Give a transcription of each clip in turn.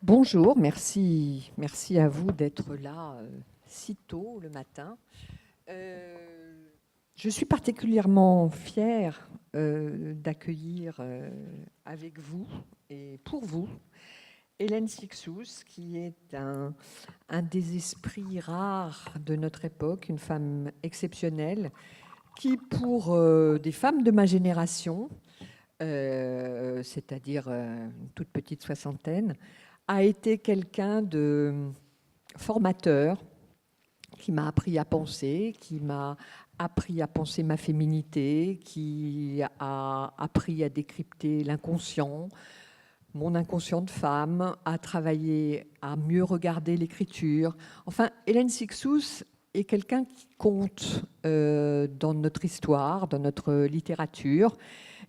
Bonjour, merci à vous d'être là si tôt le matin. Je suis particulièrement fière d'accueillir avec vous et pour vous Hélène Cixous, qui est un des esprits rares de notre époque, une femme exceptionnelle, qui pour des femmes de ma génération, c'est-à-dire une toute petite soixantaine, a été quelqu'un de formateur, qui m'a appris à penser, qui m'a appris à penser ma féminité, qui a appris à décrypter l'inconscient, mon inconscient de femme, à travailler, à mieux regarder l'écriture. Enfin, Hélène Cixous est quelqu'un qui compte dans notre histoire, dans notre littérature.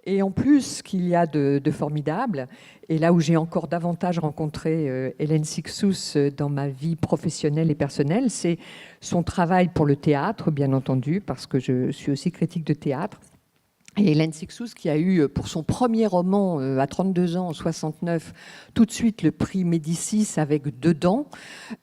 Et en plus, ce qu'il y a de formidable, et là où j'ai encore davantage rencontré Hélène Cixous dans ma vie professionnelle et personnelle, c'est son travail pour le théâtre, bien entendu, parce que je suis aussi critique de théâtre. Et Hélène Cixous, qui a eu pour son premier roman à 32 ans, en 69, tout de suite le prix Médicis avec Dedans,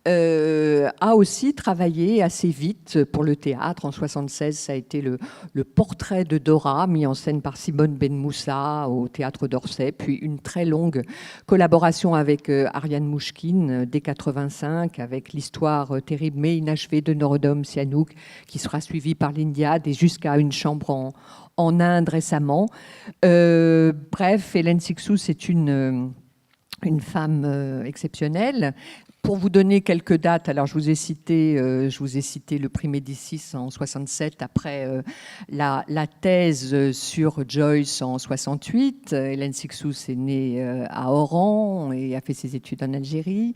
a aussi travaillé assez vite pour le théâtre. En 76, ça a été le portrait de Dora, mis en scène par Simone Benmoussa au théâtre d'Orsay, puis une très longue collaboration avec Ariane Mouchkine dès 85, avec l'histoire terrible mais inachevée de Norodom Sihanouk, qui sera suivie par l'Iliade et jusqu'à Une chambre en Inde récemment. Bref, Hélène Cixous est une femme exceptionnelle. Pour vous donner quelques dates, alors je vous ai cité le prix Médicis en 67, après la thèse sur Joyce en 68. Hélène Cixous est née à Oran et a fait ses études en Algérie.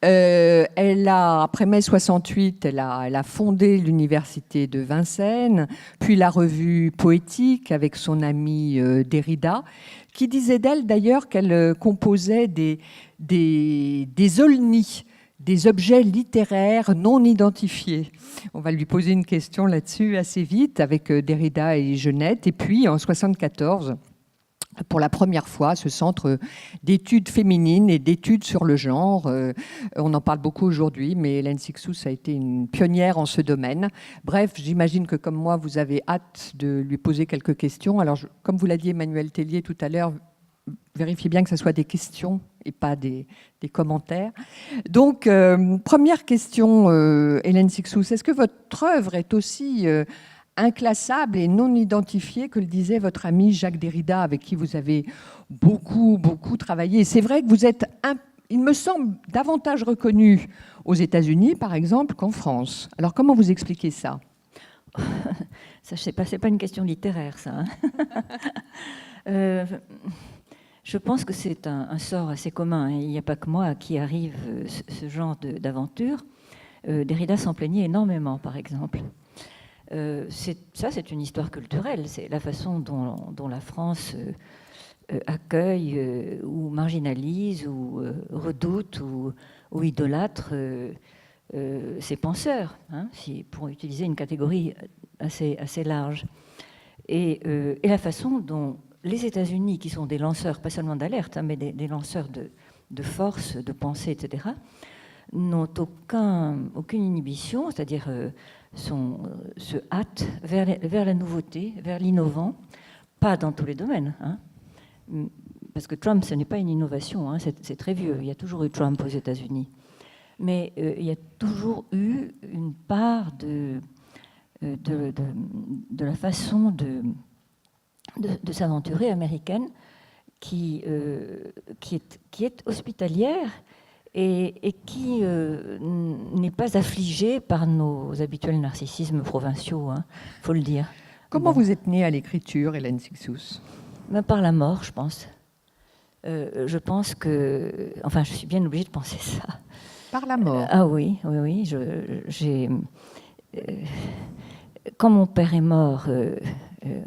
Après mai 68, elle a fondé l'université de Vincennes, puis la revue Poétique avec son ami Derrida, qui disait d'elle d'ailleurs qu'elle composait des olnis, des objets littéraires non identifiés. On va lui poser une question là-dessus assez vite avec Derrida et Genette. Et puis en 74, pour la première fois, ce centre d'études féminines et d'études sur le genre. On en parle beaucoup aujourd'hui, mais Hélène Cixous a été une pionnière en ce domaine. Bref, j'imagine que comme moi, vous avez hâte de lui poser quelques questions. Alors, comme vous l'a dit Emmanuel Tellier tout à l'heure, vérifiez bien que ce soit des questions et pas des commentaires. Donc, première question, Hélène Cixous, est-ce que votre œuvre est aussi inclassable et non identifiée que le disait votre ami Jacques Derrida, avec qui vous avez beaucoup travaillé? C'est vrai que vous êtes, il me semble, davantage reconnu aux États-Unis, par exemple, qu'en France. Alors, comment vous expliquez ça? Ça, je sais pas, c'est pas une question littéraire, ça. Je pense que c'est un sort assez commun. Il n'y a pas que moi à qui arrive ce genre d'aventure. Derrida s'en plaignait énormément, par exemple. C'est une histoire culturelle. C'est la façon dont la France accueille ou marginalise ou redoute ou idolâtre ses penseurs, hein, pour utiliser une catégorie assez large. Et la façon dont les États-Unis, qui sont des lanceurs, pas seulement d'alerte, hein, mais des lanceurs de force, de pensée, etc., n'ont aucune inhibition, c'est-à-dire se hâtent vers la nouveauté, vers l'innovant, pas dans tous les domaines. Hein, parce que Trump, ce n'est pas une innovation, hein, c'est très vieux. Il y a toujours eu Trump aux États-Unis. Mais il y a toujours eu une part de la façon de s'aventurer américaine qui est hospitalière et qui n'est pas affligée par nos habituels narcissismes provinciaux, hein, faut le dire. Comment vous êtes née à l'écriture, Hélène Cixous? Par la mort, je pense. Je pense que... Enfin, je suis bien obligée de penser ça. Par la mort? Ah oui. Quand mon père est mort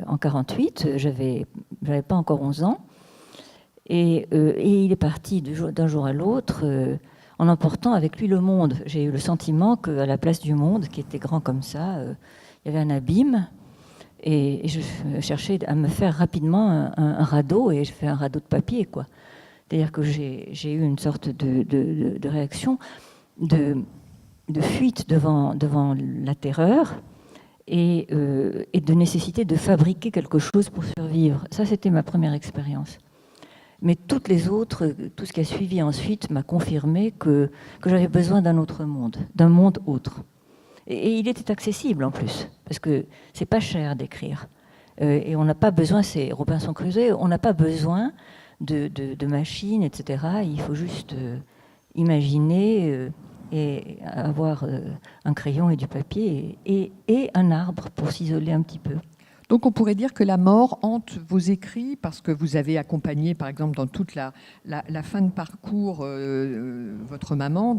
en 48, j'avais pas encore 11 ans, et il est parti d'un jour à l'autre en emportant avec lui le monde. J'ai eu le sentiment qu'à la place du monde, qui était grand comme ça, il y avait un abîme, et je cherchais à me faire rapidement un radeau, et je fais un radeau de papier, quoi. C'est-à-dire que j'ai eu une sorte de réaction, de fuite devant la terreur et de nécessité de fabriquer quelque chose pour survivre. Ça, c'était ma première expérience. Mais toutes les autres, tout ce qui a suivi ensuite m'a confirmé que j'avais besoin d'un autre monde, d'un monde autre. Et il était accessible en plus, parce que c'est pas cher d'écrire. Et on n'a pas besoin, c'est Robinson Crusoe, on n'a pas besoin de machines, etc. Il faut juste imaginer et avoir un crayon et du papier et un arbre pour s'isoler un petit peu. Donc on pourrait dire que la mort hante vos écrits parce que vous avez accompagné, par exemple, dans toute la fin de parcours, votre maman.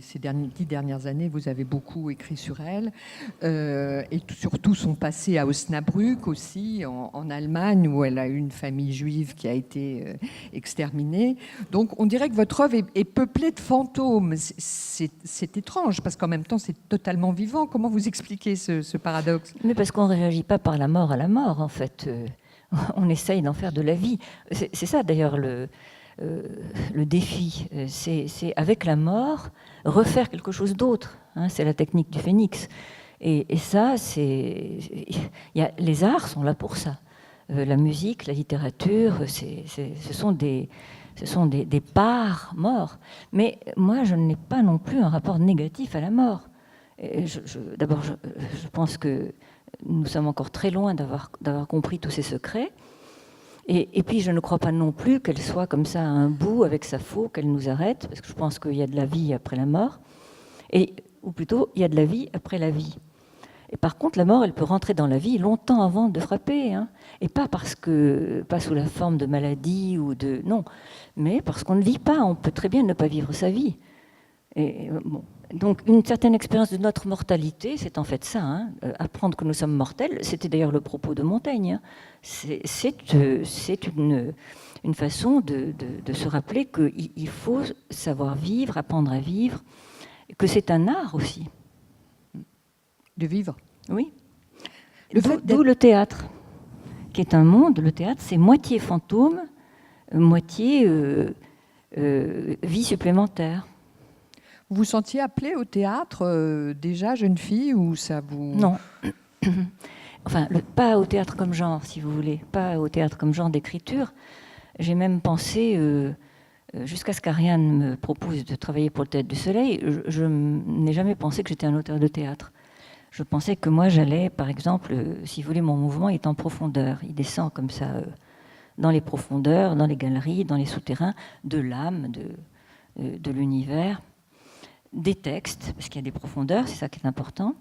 Ces 10 dernières années, vous avez beaucoup écrit sur elle. Et surtout son passé à Osnabrück aussi, en Allemagne, où elle a eu une famille juive qui a été exterminée. Donc on dirait que votre œuvre est peuplée de fantômes. C'est étrange, parce qu'en même temps, c'est totalement vivant. Comment vous expliquez ce paradoxe ? Mais parce qu'on ne réagit pas par la mort à la mort, en fait. On essaye d'en faire de la vie. C'est ça, d'ailleurs, le défi. C'est avec la mort, refaire quelque chose d'autre. Hein, c'est la technique du phénix. Et ça, les arts sont là pour ça. La musique, la littérature, ce sont des parts morts. Mais moi, je n'ai pas non plus un rapport négatif à la mort. D'abord, je pense que nous sommes encore très loin d'avoir compris tous ces secrets. Et puis, je ne crois pas non plus qu'elle soit comme ça à un bout avec sa faux, qu'elle nous arrête, parce que je pense qu'il y a de la vie après la mort, ou plutôt, il y a de la vie après la vie. Et par contre, la mort, elle peut rentrer dans la vie longtemps avant de frapper, hein, et pas sous la forme de maladie non, mais parce qu'on ne vit pas. On peut très bien ne pas vivre sa vie. Et bon. Donc, une certaine expérience de notre mortalité, c'est en fait ça, hein, apprendre que nous sommes mortels. C'était d'ailleurs le propos de Montaigne. Hein. C'est une façon de se rappeler qu'il faut savoir vivre, apprendre à vivre, que c'est un art aussi. De vivre. Oui. D'où le théâtre, qui est un monde. Le théâtre, c'est moitié fantôme, moitié vie supplémentaire. Vous vous sentiez appelée au théâtre déjà, jeune fille, ou ça vous... Non. Enfin, pas au théâtre comme genre, si vous voulez. Pas au théâtre comme genre d'écriture. J'ai même pensé, jusqu'à ce qu'Ariane me propose de travailler pour le Théâtre du Soleil, je n'ai jamais pensé que j'étais un auteur de théâtre. Je pensais que moi, j'allais, par exemple, si vous voulez, mon mouvement est en profondeur. Il descend comme ça, dans les profondeurs, dans les galeries, dans les souterrains, de l'âme, de l'univers, des textes, parce qu'il y a des profondeurs, c'est ça qui est important.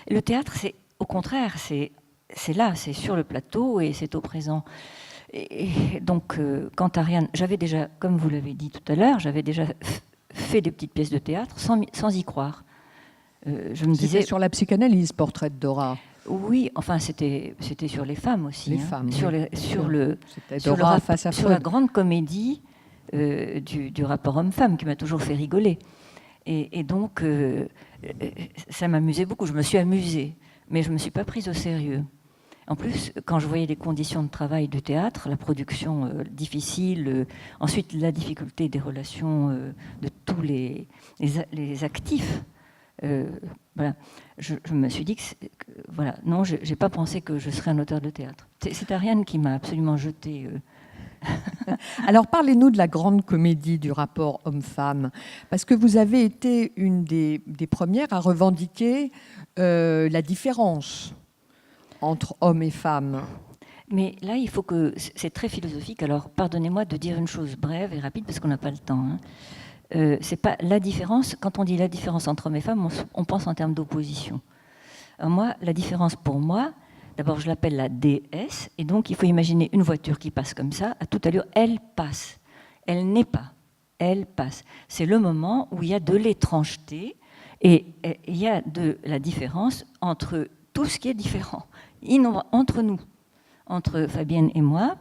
Et le théâtre, c'est au contraire, c'est là, c'est sur le plateau et c'est au présent. Et donc, quant à Ariane, j'avais déjà, comme vous l'avez dit tout à l'heure, j'avais déjà fait des petites pièces de théâtre sans y croire. Je me disais sur la psychanalyse, Portrait de Dora. Oui, enfin c'était sur les femmes aussi. Les femmes. Sur la grande comédie du rapport homme-femme qui m'a toujours fait rigoler. Et donc ça m'amusait beaucoup. Je me suis amusée, mais je ne me suis pas prise au sérieux. En plus, quand je voyais les conditions de travail du théâtre, la production difficile, ensuite la difficulté des relations de tous les actifs. Voilà, je me suis dit que voilà, non, je n'ai pas pensé que je serais un auteur de théâtre. C'est Ariane qui m'a absolument jetée. Alors parlez-nous de la grande comédie du rapport homme-femme, parce que vous avez été une des premières à revendiquer la différence entre hommes et femmes. Mais là, il faut que... C'est très philosophique, alors pardonnez-moi de dire une chose brève et rapide, parce qu'on n'a pas le temps. Hein. C'est pas la différence. Quand on dit la différence entre hommes et femmes, on pense en termes d'opposition. Moi, la différence pour moi, d'abord je l'appelle la DS, et donc il faut imaginer une voiture qui passe comme ça, à toute allure, elle passe. Elle n'est pas, elle passe. C'est le moment où il y a de l'étrangeté, et il y a de la différence entre tout ce qui est différent. Entre nous, entre Fabienne et moi,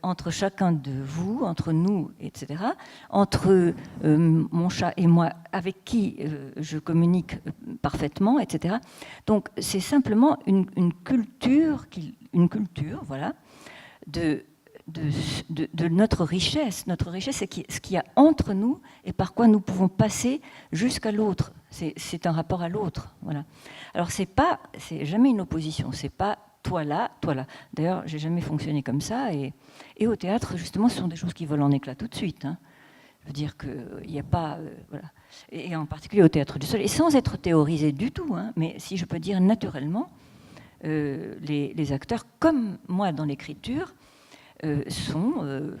entre chacun de vous, entre nous, etc., entre mon chat et moi, avec qui je communique parfaitement, etc. Donc c'est simplement une culture, voilà, de notre richesse. Notre richesse, c'est ce qu'il y a entre nous et par quoi nous pouvons passer jusqu'à l'autre. C'est un rapport à l'autre. Voilà. Alors, c'est jamais une opposition. C'est pas toi là, toi là. D'ailleurs, j'ai jamais fonctionné comme ça. Et au théâtre, justement, ce sont des choses qui volent en éclats tout de suite. Hein. Je veux dire qu'il n'y a pas... voilà. Et en particulier au Théâtre du Soleil, et sans être théorisé du tout, hein, mais si je peux dire naturellement, les acteurs, comme moi dans l'écriture, sont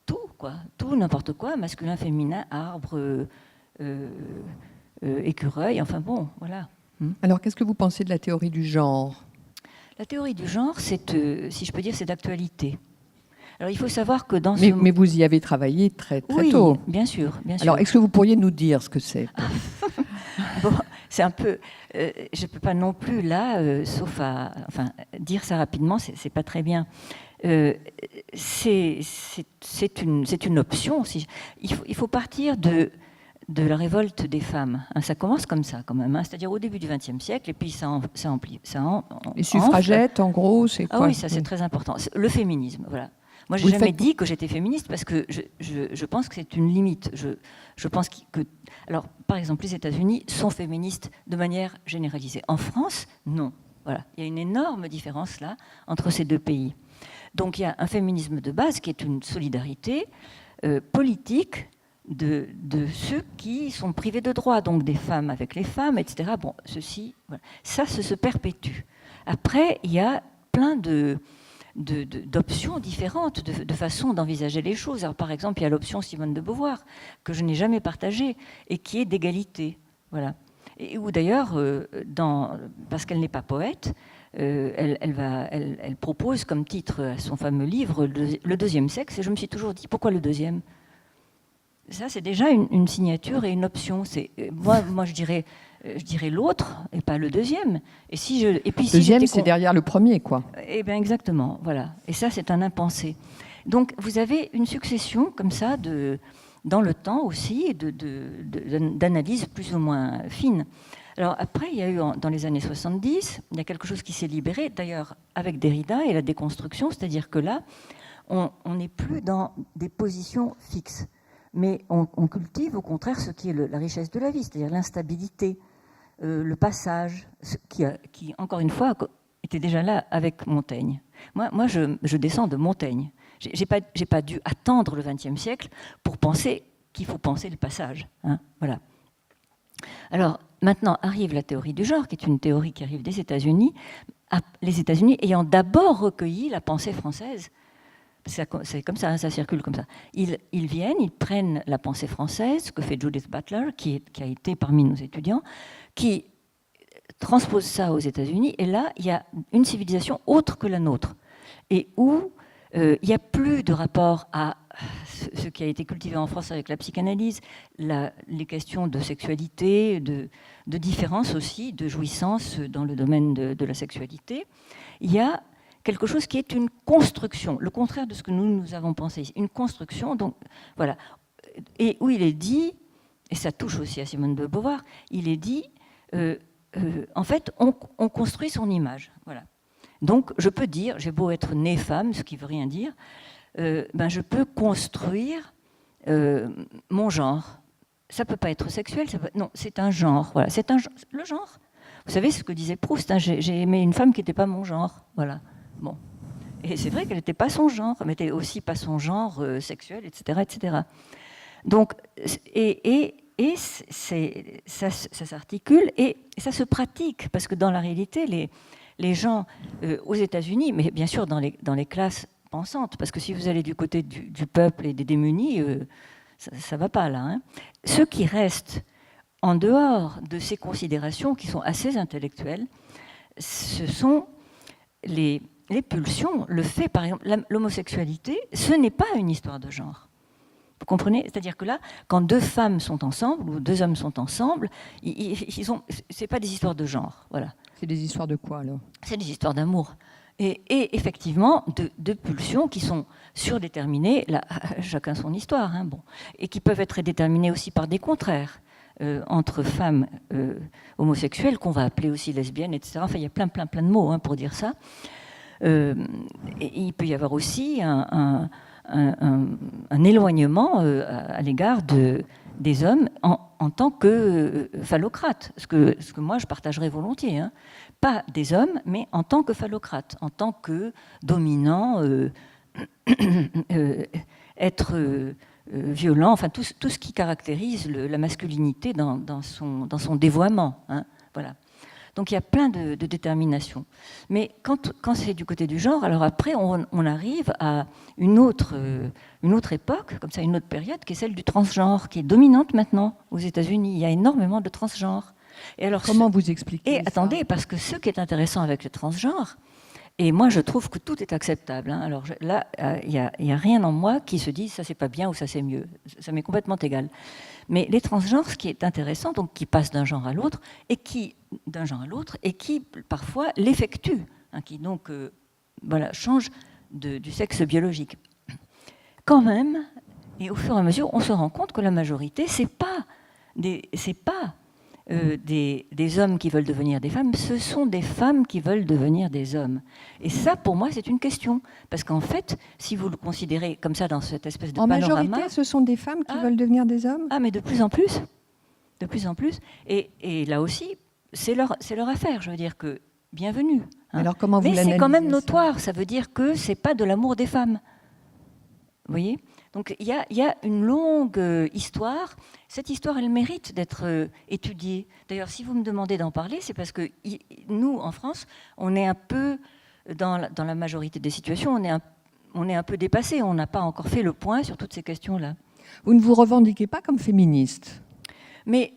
tout, quoi. Tout, n'importe quoi, masculin, féminin, arbre, écureuil, enfin bon, voilà. Alors, qu'est-ce que vous pensez de la théorie du genre ? La théorie du genre, si je peux dire, c'est d'actualité. Alors, il faut savoir que dans mais vous y avez travaillé très oui, tôt. Bien sûr, bien sûr. Alors, est-ce que vous pourriez nous dire ce que c'est ? Bon, c'est un peu... je ne peux pas non plus, là, sauf à... Enfin, dire ça rapidement, c'est pas très bien. C'est une option. Il faut partir de la révolte des femmes. Hein, ça commence comme ça, quand même. Hein, c'est-à-dire au début du XXe siècle, et puis ça amplie. Les suffragettes, en gros, c'est quoi ? Ah oui, ça, c'est très important. Le féminisme, voilà. Moi, je n'ai jamais dit que j'étais féministe parce que je pense que c'est une limite. Je pense que... Alors, par exemple, les États-Unis sont féministes de manière généralisée. En France, non. Voilà. Il y a une énorme différence, là, entre ces deux pays. Donc, il y a un féminisme de base qui est une solidarité politique de ceux qui sont privés de droits, donc des femmes avec les femmes, etc. Bon, ceci, voilà. Ça se perpétue. Après, il y a plein d'options différentes, de façons d'envisager les choses. Alors, par exemple, il y a l'option Simone de Beauvoir, que je n'ai jamais partagée, et qui est d'égalité. Voilà. Et où d'ailleurs, parce qu'elle n'est pas poète, elle propose comme titre à son fameux livre Le deuxième sexe, et je me suis toujours dit, pourquoi le deuxième ? Ça, c'est déjà une signature et une option. Moi, je dirais l'autre et pas le deuxième. Et puis, deuxième, c'est derrière le premier, quoi. Eh bien, exactement, voilà. Et ça, c'est un impensé. Donc, vous avez une succession comme ça, dans le temps aussi, d'analyses plus ou moins fines. Alors après, il y a eu, dans les années 70, il y a quelque chose qui s'est libéré, d'ailleurs avec Derrida et la déconstruction, c'est-à-dire que là, on n'est plus dans des positions fixes. Mais on cultive au contraire ce qui est la richesse de la vie, c'est-à-dire l'instabilité, le passage, qui, encore une fois, était déjà là avec Montaigne. Moi je descends de Montaigne. J'ai pas dû attendre le XXe siècle pour penser qu'il faut penser le passage. Hein, voilà. Alors, maintenant arrive la théorie du genre, qui est une théorie qui arrive des États-Unis, les États-Unis ayant d'abord recueilli la pensée française. C'est comme ça, hein, ça circule comme ça. Ils viennent, ils prennent la pensée française, ce que fait Judith Butler, qui a été parmi nos étudiants, qui transpose ça aux États-Unis, et là, il y a une civilisation autre que la nôtre, et où il n'y a plus de rapport à ce qui a été cultivé en France avec la psychanalyse, les questions de sexualité, de différence aussi, de jouissance dans le domaine de la sexualité. Il y a quelque chose qui est une construction, le contraire de ce que nous avons pensé ici, une construction, donc voilà, et où il est dit, et ça touche aussi à Simone de Beauvoir, il est dit, en fait, on construit son image, voilà. Donc, je peux dire, j'ai beau être née femme, ce qui ne veut rien dire, je peux construire mon genre. Ça ne peut pas être sexuel, non, c'est un genre, voilà, le genre. Vous savez ce que disait Proust, hein, j'ai aimé une femme qui n'était pas mon genre, voilà. Bon. Et c'est vrai qu'elle n'était pas son genre, mais n'était aussi pas son genre sexuel, etc., etc. Donc, ça s'articule et ça se pratique, parce que dans la réalité, les gens aux États-Unis, mais bien sûr dans les classes pensantes, parce que si vous allez du côté du peuple et des démunis, ça ne va pas là. Hein. Ceux qui restent en dehors de ces considérations qui sont assez intellectuelles, ce sont les pulsions, le fait, par exemple, l'homosexualité, ce n'est pas une histoire de genre. Vous comprenez ? C'est-à-dire que là, quand deux femmes sont ensemble ou deux hommes sont ensemble, c'est pas des histoires de genre, voilà. C'est des histoires de quoi alors ? C'est des histoires d'amour. Et effectivement, de pulsions qui sont surdéterminées, là, chacun son histoire, hein, bon, et qui peuvent être déterminées aussi par des contraires. Entre femmes homosexuelles, qu'on va appeler aussi lesbiennes, etc. Enfin, il y a plein de mots hein, pour dire ça. il peut y avoir aussi un éloignement à l'égard des hommes en tant que phallocrates, ce que moi je partagerais volontiers, hein. Pas des hommes, mais en tant que phallocrates, en tant que dominants, être violent, enfin tout ce qui caractérise la masculinité dans son dévoiement, hein, voilà. Donc il y a plein de déterminations. Mais quand c'est du côté du genre, alors après on arrive à une autre époque, comme ça, une autre période, qui est celle du transgenre, qui est dominante maintenant aux États-Unis. Il y a énormément de transgenres. Et alors, comment vous expliquez ça ? Attendez, parce que ce qui est intéressant avec le transgenre, et moi je trouve que tout est acceptable, hein. Alors là, il n'y a rien en moi qui se dit ça c'est pas bien ou ça c'est mieux. Ça m'est complètement égal. Mais les transgenres, ce qui est intéressant, donc qui passent d'un genre à l'autre, et qui parfois l'effectuent, hein, qui donc change du sexe biologique. Quand même, et au fur et à mesure, on se rend compte que la majorité, c'est pas des hommes qui veulent devenir des femmes, ce sont des femmes qui veulent devenir des hommes. Et ça, pour moi, c'est une question. Parce qu'en fait, si vous le considérez comme ça dans cette espèce de panorama... En majorité, ce sont des femmes qui veulent devenir des hommes ? Ah, mais de plus en plus. De plus en plus. Et là aussi, c'est leur affaire. Je veux dire que, bienvenue. Hein. Alors, comment vous l'analysez ? Mais c'est quand même notoire. Ça veut dire que c'est pas de l'amour des femmes. Vous voyez ? Donc il y a une longue histoire. Cette histoire, elle mérite d'être étudiée. D'ailleurs, si vous me demandez d'en parler, c'est parce que nous, en France, on est un peu, dans la majorité des situations, on est un peu dépassé. On n'a pas encore fait le point sur toutes ces questions-là. Vous ne vous revendiquez pas comme féministe ? Mais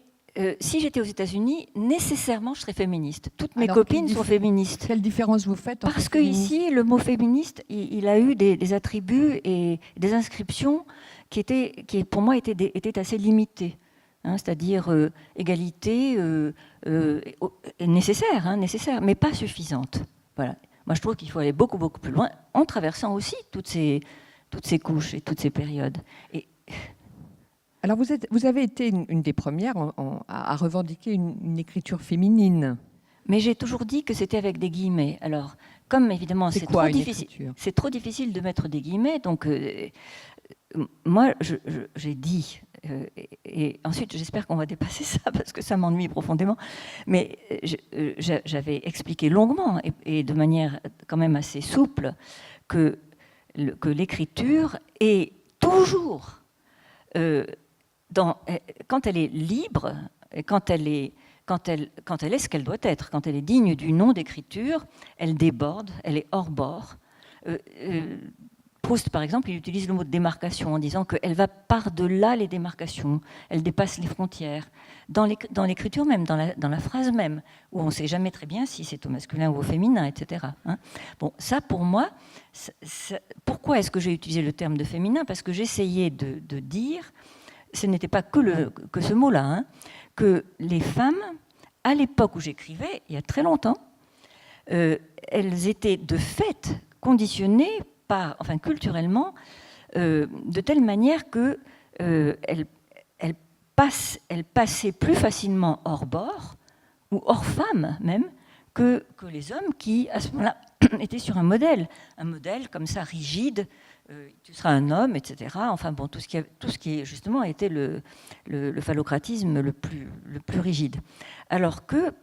si j'étais aux États-Unis, nécessairement, je serais féministe. Toutes mes copines sont féministes. Quelle différence vous faites ? Parce qu'ici, le mot féministe, il a eu des attributs et des inscriptions qui pour moi, étaient assez limitées. Hein, c'est-à-dire égalité nécessaire, mais pas suffisante. Voilà. Moi, je trouve qu'il faut aller beaucoup, beaucoup plus loin, en traversant aussi toutes ces couches et toutes ces périodes. Alors, vous avez été une des premières à revendiquer une écriture féminine. Mais j'ai toujours dit que c'était avec des guillemets. Alors, comme évidemment, c'est trop difficile de mettre des guillemets, donc moi, j'ai dit, et ensuite, j'espère qu'on va dépasser ça, parce que ça m'ennuie profondément, mais j'avais expliqué longuement, et de manière quand même assez souple, que l'écriture est toujours... quand elle est libre, et quand elle est ce qu'elle doit être, quand elle est digne du nom d'écriture, elle déborde, elle est hors bord. Proust, par exemple, il utilise le mot de démarcation en disant qu'elle va par-delà les démarcations, elle dépasse les frontières. Dans l'écriture même, dans la phrase même, où on ne sait jamais très bien si c'est au masculin ou au féminin, etc. Hein. Bon, ça, pour moi, pourquoi est-ce que j'ai utilisé le terme de féminin ? Parce que j'essayais de dire, ce n'était pas que ce mot-là, hein, que les femmes, à l'époque où j'écrivais, il y a très longtemps, elles étaient de fait conditionnées culturellement, de telle manière qu'elles passaient plus facilement hors bord, ou hors femme même, que les hommes qui, à ce moment-là, étaient sur un modèle comme ça, rigide, tu seras un homme, etc. Enfin bon, tout ce qui justement a été le phallocratisme le plus rigide. Alors que,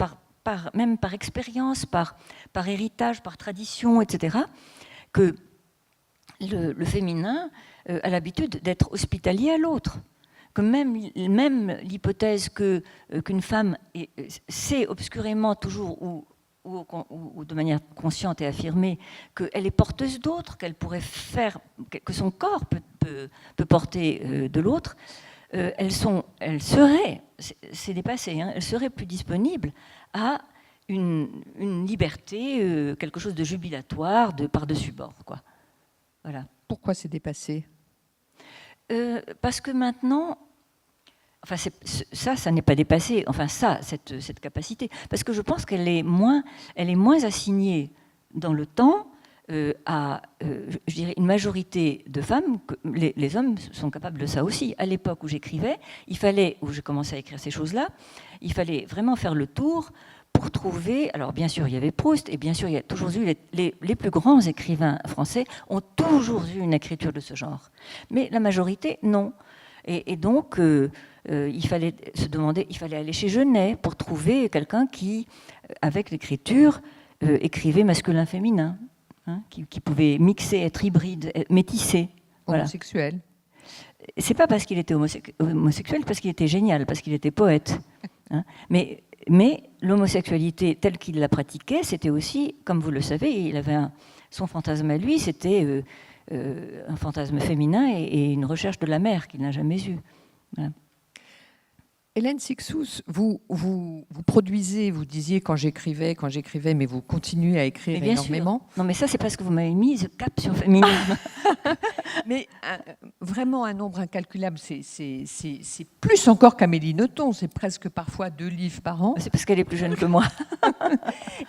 même par expérience, par héritage, par tradition, etc., que le féminin a l'habitude d'être hospitalier à l'autre. Que même l'hypothèse qu'une femme sait obscurément toujours ou de manière consciente et affirmée qu'elle est porteuse d'autre, qu'elle pourrait faire, que son corps peut porter de l'autre, elle serait, c'est dépassé, hein, elle serait plus disponible à une liberté, quelque chose de jubilatoire, de par-dessus bord, quoi. Voilà. Pourquoi c'est dépassé ? Parce que maintenant, enfin ça n'est pas dépassé, enfin cette capacité, parce que je pense qu'elle est moins assignée dans le temps à, je dirais, une majorité de femmes. Les hommes sont capables de ça aussi. À l'époque où j'écrivais, où j'ai commencé à écrire ces choses-là, il fallait vraiment faire le tour pour trouver... Alors bien sûr, il y avait Proust, et bien sûr, il y a toujours eu... Les plus grands écrivains français ont toujours eu une écriture de ce genre. Mais la majorité, non. Et donc, il fallait se demander, il fallait aller chez Genet pour trouver quelqu'un qui, avec l'écriture, écrivait masculin-féminin, hein, qui pouvait mixer, être hybride, métisser. Voilà. Homosexuel. C'est pas parce qu'il était homosexuel, parce qu'il était génial, parce qu'il était poète. Hein. Mais l'homosexualité telle qu'il la pratiquait, c'était aussi, comme vous le savez, il avait son fantasme à lui, c'était un fantasme féminin et une recherche de la mère qu'il n'a jamais eue. Voilà. Hélène Cixous, vous produisez, vous disiez quand j'écrivais, mais vous continuez à écrire énormément. Sûr. Non, mais ça, c'est parce que vous m'avez mis ce cap sur le féminisme. Mais vraiment un nombre incalculable, c'est plus encore qu'Amélie Nothomb, c'est presque parfois 2 livres par an. C'est parce qu'elle est plus jeune que moi.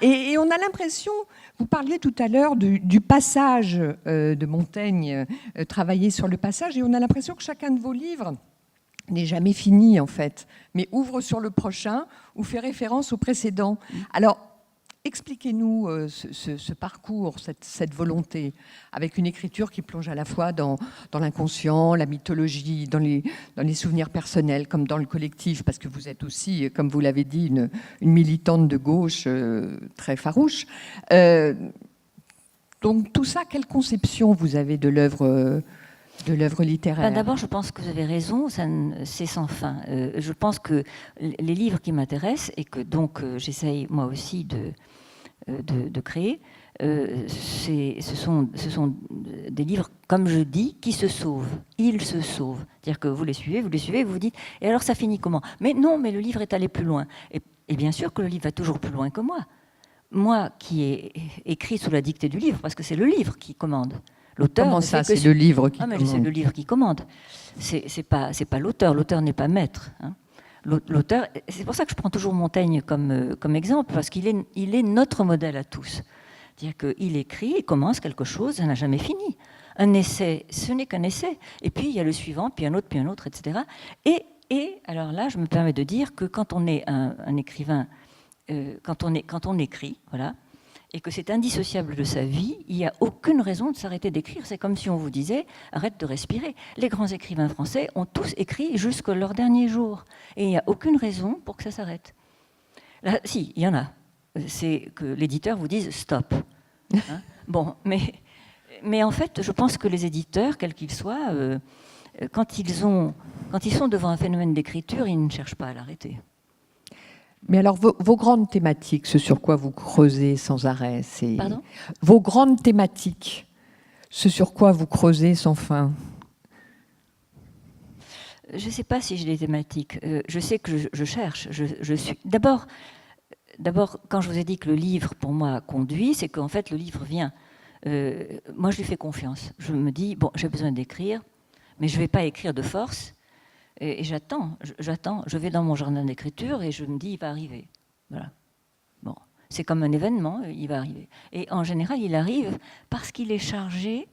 et on a l'impression, vous parliez tout à l'heure du passage de Montaigne, travailler sur le passage, et on a l'impression que chacun de vos livres n'est jamais fini en fait, mais ouvre sur le prochain ou fait référence au précédent. Alors, expliquez-nous ce parcours, cette volonté, avec une écriture qui plonge à la fois dans l'inconscient, la mythologie, dans les souvenirs personnels, comme dans le collectif, parce que vous êtes aussi, comme vous l'avez dit, une militante de gauche très farouche. Donc tout ça, quelle conception vous avez de l'œuvre littéraire? D'abord, je pense que vous avez raison, c'est sans fin. Je pense que les livres qui m'intéressent et que donc j'essaye moi aussi de créer, ce sont des livres, comme je dis, qui se sauvent. Ils se sauvent. C'est-à-dire que vous les suivez, vous vous dites, et alors ça finit comment? Mais non, mais le livre est allé plus loin. Et bien sûr que le livre va toujours plus loin que moi. Moi qui ai écrit sous la dictée du livre, parce que c'est le livre qui commande. L'auteur. Comment ça, c'est le livre qui commande? C'est le livre qui commande. C'est pas l'auteur. L'auteur n'est pas maître. Hein. L'auteur. C'est pour ça que je prends toujours Montaigne comme exemple, parce qu'il est notre modèle à tous. C'est-à-dire qu'il écrit, il commence quelque chose, ça n'a jamais fini. Un essai, ce n'est qu'un essai. Et puis il y a le suivant, puis un autre, etc. Et alors là, je me permets de dire que quand on est un écrivain, quand on écrit, voilà, et que c'est indissociable de sa vie, il n'y a aucune raison de s'arrêter d'écrire. C'est comme si on vous disait « arrête de respirer ». Les grands écrivains français ont tous écrit jusqu'à leur dernier jour. Et il n'y a aucune raison pour que ça s'arrête. Là, si, il y en a. C'est que l'éditeur vous dise « stop hein ». Bon, mais en fait, je pense que les éditeurs, quels qu'ils soient, quand ils sont devant un phénomène d'écriture, ils ne cherchent pas à l'arrêter. Mais alors, vos grandes thématiques, ce sur quoi vous creusez sans arrêt, c'est... Pardon ? Vos grandes thématiques, ce sur quoi vous creusez sans fin. Je ne sais pas si j'ai des thématiques. Je sais que je cherche. Je suis... D'abord, quand je vous ai dit que le livre, pour moi, conduit, c'est qu'en fait, le livre vient. Moi, je lui fais confiance. Je me dis, bon, j'ai besoin d'écrire, mais je ne vais pas écrire de force. Et j'attends, je vais dans mon jardin d'écriture et je me dis, il va arriver. Voilà. Bon, c'est comme un événement, il va arriver. Et en général, il arrive parce qu'il est chargé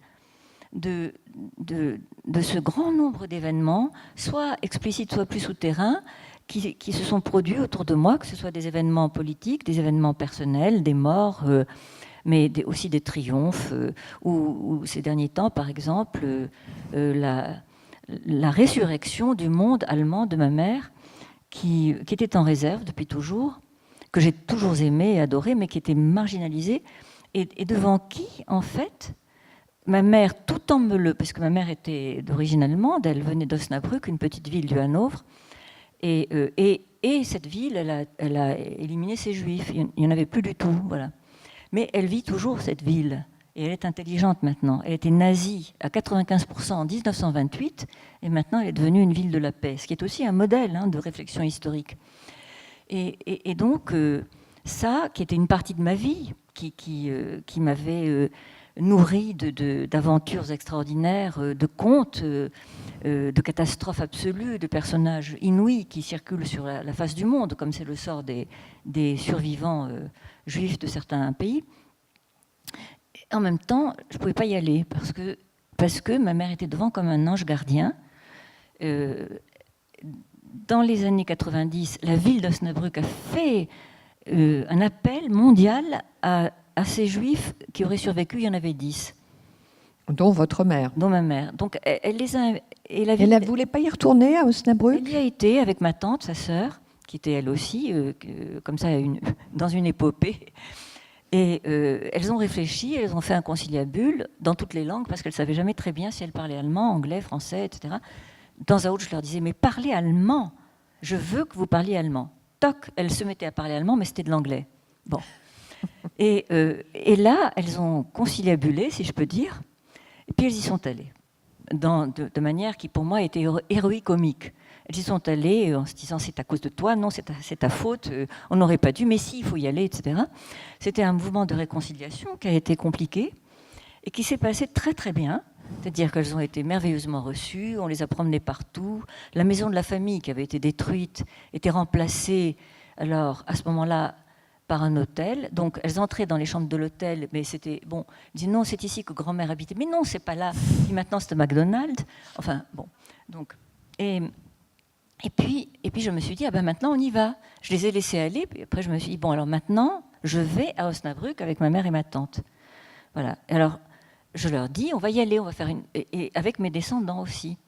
de ce grand nombre d'événements, soit explicites, soit plus souterrains, qui se sont produits autour de moi, que ce soit des événements politiques, des événements personnels, des morts, mais aussi des triomphes, ou ces derniers temps, par exemple, la résurrection du monde allemand de ma mère, qui était en réserve depuis toujours, que j'ai toujours aimé et adoré, mais qui était marginalisé, et devant qui, en fait, ma mère, tout en parce que ma mère était d'origine allemande, elle venait d'Osnabrück, une petite ville du Hanovre, et cette ville, elle a éliminé ses juifs, il n'y en avait plus du tout, voilà. Mais elle vit toujours, cette ville. Et elle est intelligente maintenant. Elle était nazie à 95% en 1928, et maintenant elle est devenue une ville de la paix, ce qui est aussi un modèle de réflexion historique. Et donc, ça, qui était une partie de ma vie, qui m'avait nourri d'aventures extraordinaires, de contes, de catastrophes absolues, de personnages inouïs qui circulent sur la face du monde, comme c'est le sort des survivants juifs de certains pays. En même temps, je ne pouvais pas y aller parce que ma mère était devant comme un ange gardien. Dans les années 90, la ville d'Osnabrück a fait un appel mondial à ces juifs qui auraient survécu. Il y en avait 10. Dont votre mère. Dont ma mère. Donc elle les a... Elle ne voulait pas y retourner à Osnabrück? Elle y a été avec ma tante, sa sœur, qui était elle aussi, comme ça, dans une épopée. Et elles ont réfléchi, elles ont fait un conciliabule dans toutes les langues, parce qu'elles ne savaient jamais très bien si elles parlaient allemand, anglais, français, etc. De temps à autre, je leur disais, mais parlez allemand, je veux que vous parliez allemand. Toc, elles se mettaient à parler allemand, mais c'était de l'anglais. Bon. Et là, elles ont conciliabulé, si je peux dire, et puis elles y sont allées, de manière qui, pour moi, était héroïque-comique. Elles y sont allées en se disant, c'est à cause de toi, non, c'est ta faute, on n'aurait pas dû, mais si, il faut y aller, etc. C'était un mouvement de réconciliation qui a été compliqué et qui s'est passé très, très bien. C'est-à-dire qu'elles ont été merveilleusement reçues, on les a promenées partout. La maison de la famille qui avait été détruite était remplacée, alors, à ce moment-là, par un hôtel. Donc, elles entraient dans les chambres de l'hôtel, mais c'était... Bon, elles disaient, non, c'est ici que grand-mère habitait. Mais non, c'est pas là. Puis maintenant, c'est McDonald's. Enfin, bon. Donc, et puis, je me suis dit, ah ben maintenant, on y va. Je les ai laissées aller. Puis après, je me suis dit, bon, alors maintenant, je vais à Osnabrück avec ma mère et ma tante. Voilà. Et alors, je leur dis, on va y aller, on va faire une... Et avec mes descendants aussi.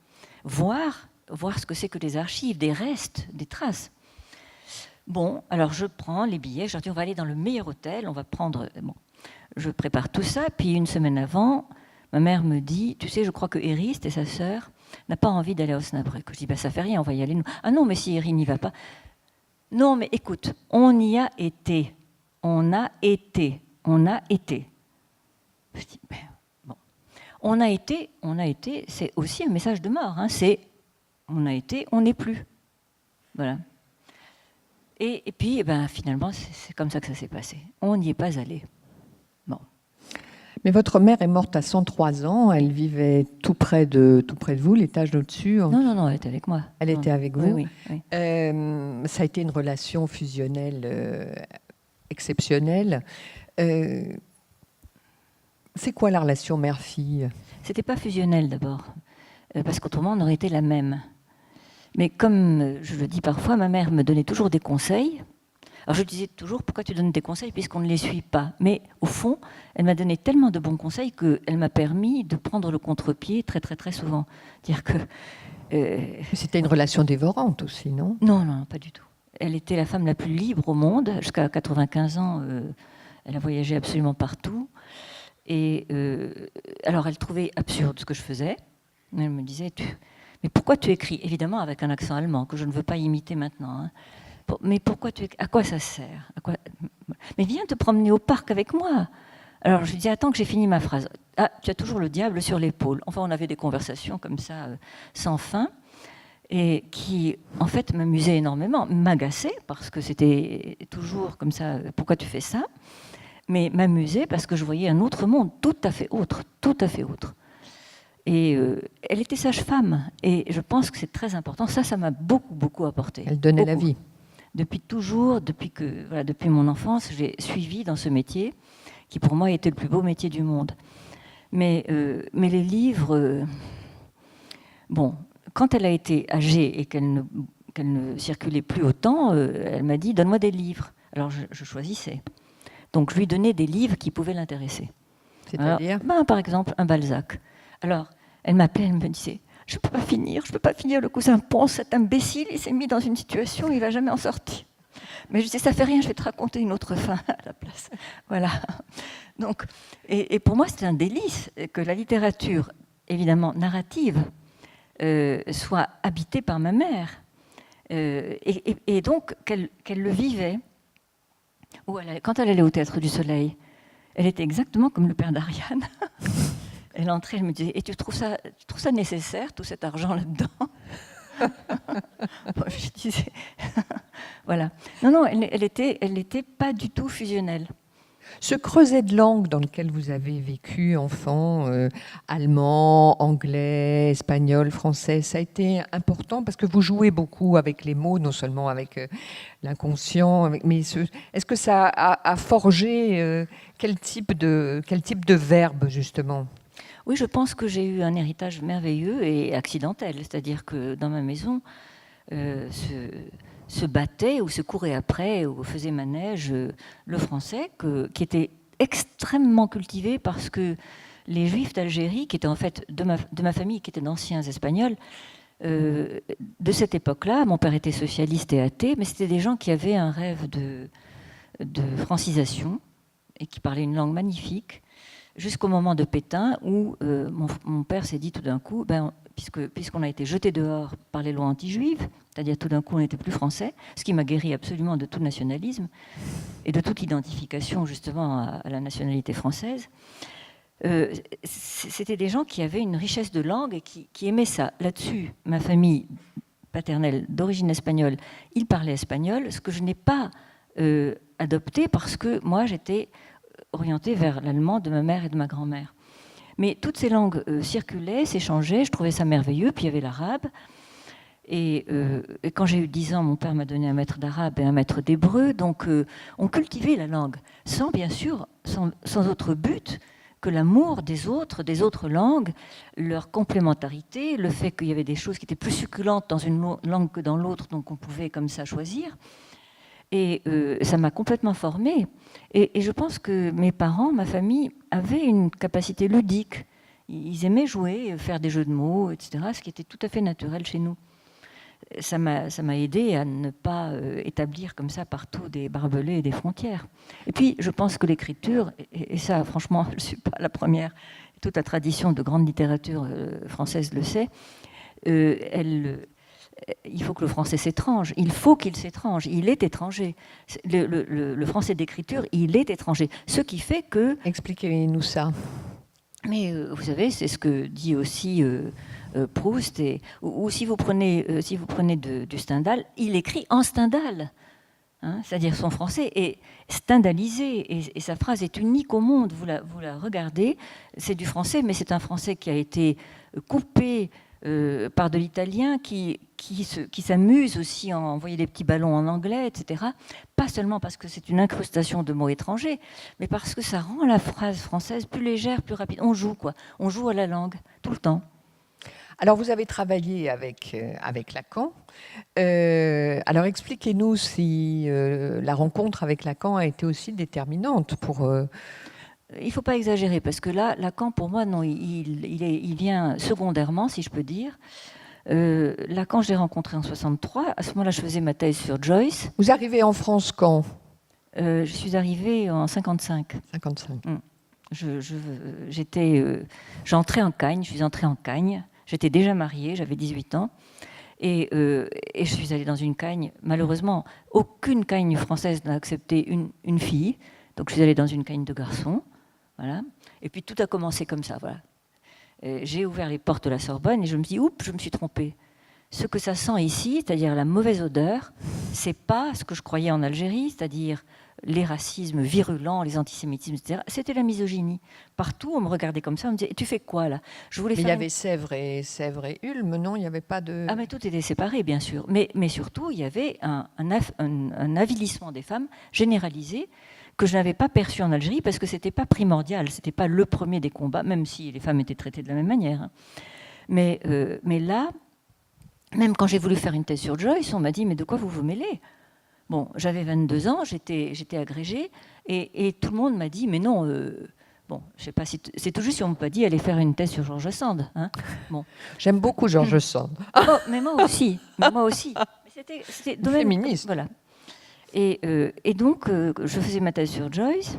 Voir ce que c'est que des archives, des restes, des traces. Bon, alors je prends les billets, je leur dis, on va aller dans le meilleur hôtel, on va prendre... Bon, je prépare tout ça, puis une semaine avant, ma mère me dit, tu sais, je crois que Erist et sa sœur n'a pas envie d'aller à Osnabrück. Je dis, bah, ça fait rien, on va y aller. Nous. Ah non, mais si Eri n'y va pas. Non, mais écoute, on y a été. On a été. Je dis, ben, bon. On a été, c'est aussi un message de mort. Hein. C'est, on a été, on n'est plus. Voilà. Et puis, eh ben, finalement, c'est comme ça que ça s'est passé. On n'y est pas allé. Bon. Mais votre mère est morte à 103 ans. Elle vivait tout près de vous, l'étage d'au-dessus. Non, elle était avec moi. Elle était avec vous. Oui. Ça a été une relation fusionnelle exceptionnelle. C'est quoi la relation mère-fille? C'était pas fusionnel d'abord, parce qu'autrement on aurait été la même. Mais comme je le dis parfois, ma mère me donnait toujours des conseils. Alors je disais toujours, pourquoi tu donnes des conseils puisqu'on ne les suit pas? Mais au fond, elle m'a donné tellement de bons conseils qu'elle m'a permis de prendre le contre-pied très très très souvent. Dire que c'était une relation dévorante aussi, non? Non, pas du tout. Elle était la femme la plus libre au monde. Jusqu'à 95 ans, elle a voyagé absolument partout. Et alors elle trouvait absurde ce que je faisais. Elle me disait, mais pourquoi tu écris? Évidemment avec un accent allemand que je ne veux pas imiter maintenant. Hein. Mais pourquoi tu écris? À quoi ça sert? Mais viens te promener au parc avec moi. Alors je lui dis, attends que j'ai fini ma phrase. Ah, tu as toujours le diable sur l'épaule. Enfin, on avait des conversations comme ça, sans fin, et qui, en fait, m'amusaient énormément, m'agaçaient, parce que c'était toujours comme ça, pourquoi tu fais ça? Mais m'amusait parce que je voyais un autre monde, tout à fait autre. Et elle était sage-femme, et je pense que c'est très important. Ça m'a beaucoup apporté. Elle donnait la vie. Depuis toujours, depuis mon enfance, j'ai suivi dans ce métier, qui pour moi était le plus beau métier du monde. Mais les livres, bon, quand elle a été âgée et qu'elle ne circulait plus autant, elle m'a dit, donne-moi des livres. Alors je choisissais. Donc je lui donnais des livres qui pouvaient l'intéresser. C'est-à-dire par exemple, un Balzac. Alors, elle m'appelait, elle me disait, je ne peux pas finir, le cousin Pons, cet imbécile, il s'est mis dans une situation, il ne va jamais en sortir. Mais je disais, ça fait rien, je vais te raconter une autre fin à la place. Voilà. Donc, et pour moi, c'était un délice que la littérature, évidemment narrative, soit habitée par ma mère. Et donc, qu'elle le vivait. Ou quand elle allait au Théâtre du Soleil, elle était exactement comme le père d'Ariane. Elle entrait, elle me disait, et tu trouves ça nécessaire, tout cet argent là-dedans? Bon, je disais, voilà. Non, elle était pas du tout fusionnelle. Ce creuset de langue dans lequel vous avez vécu, enfant, allemand, anglais, espagnol, français, ça a été important parce que vous jouez beaucoup avec les mots, non seulement avec l'inconscient, mais est-ce que ça a forgé quel type de verbe, justement? Oui, je pense que j'ai eu un héritage merveilleux et accidentel. C'est-à-dire que dans ma maison, se battait ou se courait après ou faisait manège le français, qui était extrêmement cultivé parce que les Juifs d'Algérie, qui étaient en fait de ma famille, qui étaient d'anciens Espagnols, de cette époque-là, mon père était socialiste et athée, mais c'était des gens qui avaient un rêve de francisation et qui parlaient une langue magnifique, jusqu'au moment de Pétain où mon père s'est dit tout d'un coup, puisqu'on a été jeté dehors par les lois anti-juives, c'est-à-dire tout d'un coup on n'était plus français, ce qui m'a guéri absolument de tout nationalisme et de toute identification justement à la nationalité française. C'était des gens qui avaient une richesse de langue et qui aimaient ça. Là-dessus, ma famille paternelle d'origine espagnole, ils parlaient espagnol, ce que je n'ai pas adopté parce que moi j'étais orientée vers l'allemand de ma mère et de ma grand-mère. Mais toutes ces langues circulaient, s'échangeaient, je trouvais ça merveilleux. Puis il y avait l'arabe. Et quand j'ai eu 10 ans, mon père m'a donné un maître d'arabe et un maître d'hébreu. Donc on cultivait la langue, sans bien sûr, sans autre but que l'amour des autres langues, leur complémentarité, le fait qu'il y avait des choses qui étaient plus succulentes dans une langue que dans l'autre, donc on pouvait comme ça choisir. Et ça m'a complètement formée. Et je pense que mes parents, ma famille, avaient une capacité ludique. Ils aimaient jouer, faire des jeux de mots, etc., ce qui était tout à fait naturel chez nous. Ça m'a aidé à ne pas établir comme ça partout des barbelés et des frontières. Et puis, je pense que l'écriture, et ça, franchement, je ne suis pas la première, toute la tradition de grande littérature française le sait, il faut que le français s'étrange. Il faut qu'il s'étrange. Il est étranger. Le français d'écriture, il est étranger. Ce qui fait que... Expliquez-nous ça. Mais vous savez, c'est ce que dit aussi Proust. Ou si vous prenez, du Stendhal, il écrit en Stendhal. Hein, c'est-à-dire son français est stendhalisé et sa phrase est unique au monde. Vous la regardez, c'est du français, mais c'est un français qui a été coupé par de l'italien, qui s'amuse aussi à envoyer des petits ballons en anglais, etc. Pas seulement parce que c'est une incrustation de mots étrangers, mais parce que ça rend la phrase française plus légère, plus rapide. On joue, quoi. On joue à la langue, tout le temps. Alors, vous avez travaillé avec Lacan. Alors, expliquez-nous si la rencontre avec Lacan a été aussi déterminante pour... Il ne faut pas exagérer, parce que là, Lacan, pour moi, non, il vient secondairement, si je peux dire. Lacan, je l'ai rencontré en 1963. À ce moment-là, je faisais ma thèse sur Joyce. Vous arrivez en France quand ? Je suis arrivée en 1955. 1955. J'entrais en Cagne, je suis entrée en Cagne. J'étais déjà mariée, j'avais 18 ans. Et je suis allée dans une Cagne. Malheureusement, aucune Cagne française n'a accepté une fille. Donc, je suis allée dans une Cagne de garçons. Voilà. Et puis, tout a commencé comme ça. Voilà. J'ai ouvert les portes de la Sorbonne et je me dis, oups, je me suis trompée. Ce que ça sent ici, c'est-à-dire la mauvaise odeur, c'est pas ce que je croyais en Algérie, c'est-à-dire les racismes virulents, les antisémitismes, etc. C'était la misogynie. Partout, on me regardait comme ça, on me disait, tu fais quoi là ? Mais il y avait Sèvres et Ulm, non ? Il n'y avait pas de... Ah, mais tout était séparé, bien sûr. Mais surtout, il y avait un avilissement des femmes généralisé que je n'avais pas perçu en Algérie parce que ce n'était pas primordial, ce n'était pas le premier des combats, même si les femmes étaient traitées de la même manière. Mais là, même quand j'ai voulu faire une thèse sur Joyce, on m'a dit « mais de quoi vous vous mêlez ?» Bon, j'avais 22 ans, j'étais agrégée, et tout le monde m'a dit « mais non, bon, je ne sais pas si c'est tout juste si on m'a pas dit aller faire une thèse sur George Sand. Hein. Bon. J'aime beaucoup George Sand. Oh, mais moi aussi. Mais c'était féministe. Voilà. Et donc, je faisais ma thèse sur Joyce,